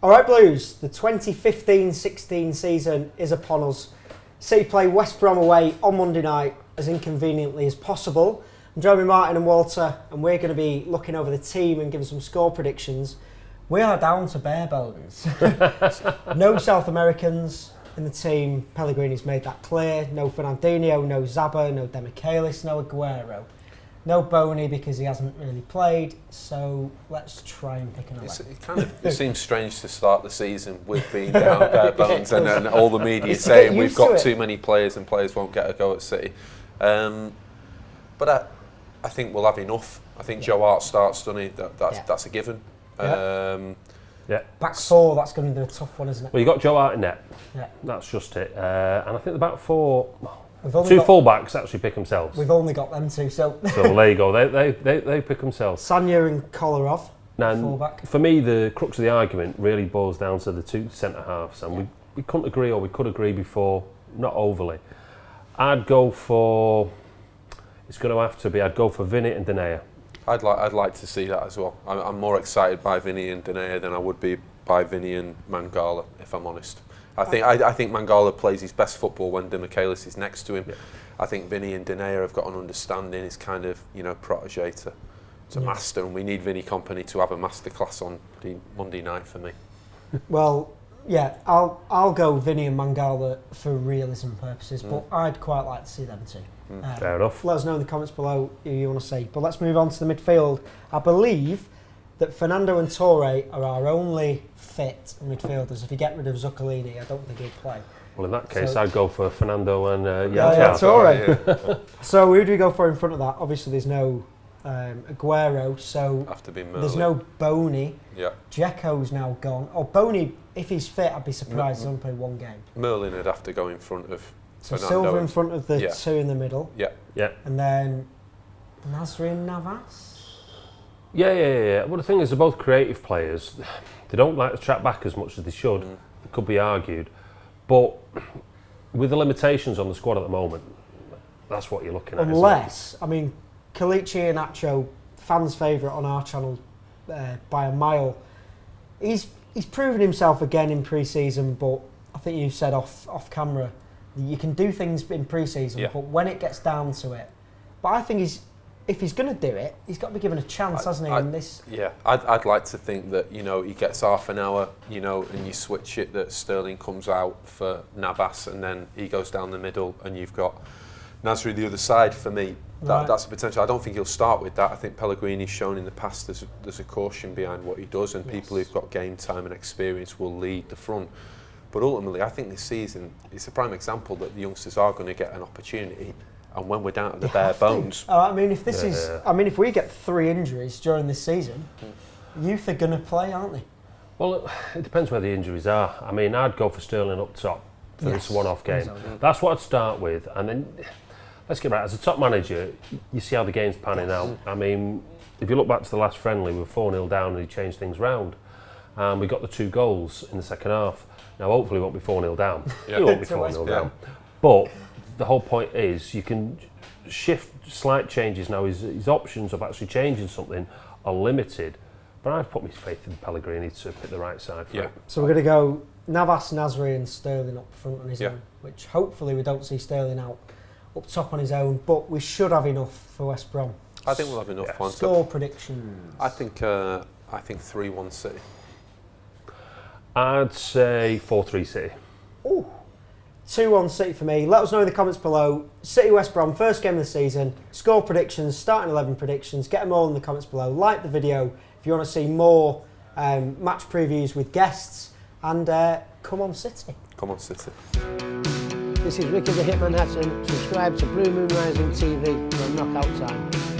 Alright Blues, the 2015-16 season is upon us. City play West Brom away on Monday night as inconveniently as possible. I'm joined with Martin and Walter, and we're going to be looking over the team and giving some score predictions. We are down to bare bones. No South Americans in the team. Pellegrini's made that clear. No Fernandinho, no Zaba, no Demichelis, no Aguero. No Boney because he hasn't really played, so let's try and pick an 11. It seems strange to start the season with being down bare bones and all the media saying we've got too many players and players won't get a go at City. But I think we'll have enough. I think Joe Hart starts, doesn't he? That's a given. Back four, that's going to be a tough one, isn't it? Well, you got Joe Hart in net. Yeah. That's just it. And I think the back four, two full-backs actually pick themselves. We've only got them two, so... So there you go, they pick themselves. Sanya and Kolarov, full-back. For me, the crux of the argument really boils down to the two centre-halves, and we couldn't agree, or we could agree before, not overly. I'd go for... It's going to have to be, I'd go for Vinny and Denayer. I'd like to see that as well. I'm more excited by Vinny and Denayer than I would be by Vinny and Mangala, if I'm honest. I think Mangala plays his best football when Demichelis is next to him. Yeah. I think Vinny and Denayer have got an understanding. He's kind of, protege to master, and we need Vinny Company to have a masterclass on Monday night for me. Well, yeah, I'll go Vinny and Mangala for realism purposes, but I'd quite like to see them too. Fair enough. Let us know in the comments below who you want to see. But let's move on to the midfield. I believe that Fernando and Torre are our only fit midfielders. If you get rid of Zuccolini, I don't think he'll play. Well, in that case, I'd go for Fernando and Torre. Yeah. So who do we go for in front of that? Obviously, there's no Aguero, so have to be there's no Boney. Yeah. Dzeko's now gone. Oh, Boney, if he's fit, I'd be surprised he's only played one game. Merlin would have to go in front of Fernando. Silva in front of the two in the middle. Yeah. Yeah. And then Nasri and Navas. Yeah. Well, the thing is, they're both creative players. They don't like to track back as much as they should. It could be argued. But with the limitations on the squad at the moment, that's what you're looking at. Unless, Kalichi and Nacho, fans' favourite on our channel by a mile. He's proven himself again in pre-season, but I think you said off camera, you can do things in pre-season, but when it gets down to it. But I think if he's going to do it, he's got to be given a chance, hasn't he? Yeah, I'd like to think that, he gets half an hour, and you switch it, that Sterling comes out for Navas and then he goes down the middle and you've got Nasri the other side. For me, that's a potential. I don't think he'll start with that. I think Pellegrini's shown in the past there's a caution behind what he does, and people who've got game time and experience will lead the front. But ultimately, I think this season is a prime example that the youngsters are going to get an opportunity. And when we're down to the bare bones, if we get 3 injuries during this season, youth are going to play, aren't they? Well, it depends where the injuries are. I'd go for Sterling up top for this one-off game. That's what I'd start with, and then let's get right. As a top manager, you see how the game's panning out. If you look back to the last friendly, we were 4-0 down, and he changed things round. We got the 2 goals in the second half. Now, hopefully, we won't be 4-0 down. You won't be 4-0 down, but the whole point is you can shift slight changes now. His options of actually changing something are limited. But I've put my faith in Pellegrini to pick the right side for it. So we're going to go Navas, Nasri and Sterling up front on his own, which hopefully we don't see Sterling out up top on his own, but we should have enough for West Brom. I think we'll have enough. Score predictions. I think 3-1 City. I'd say 4-3 City. Ooh. 2-1 City for me. Let us know in the comments below. City West Brom, first game of the season. Score predictions, starting 11 predictions. Get them all in the comments below. Like the video if you want to see more match previews with guests. And come on City. Come on City. This is Ricky the Hitman Hatton. Subscribe to Blue Moon Rising TV for knockout time.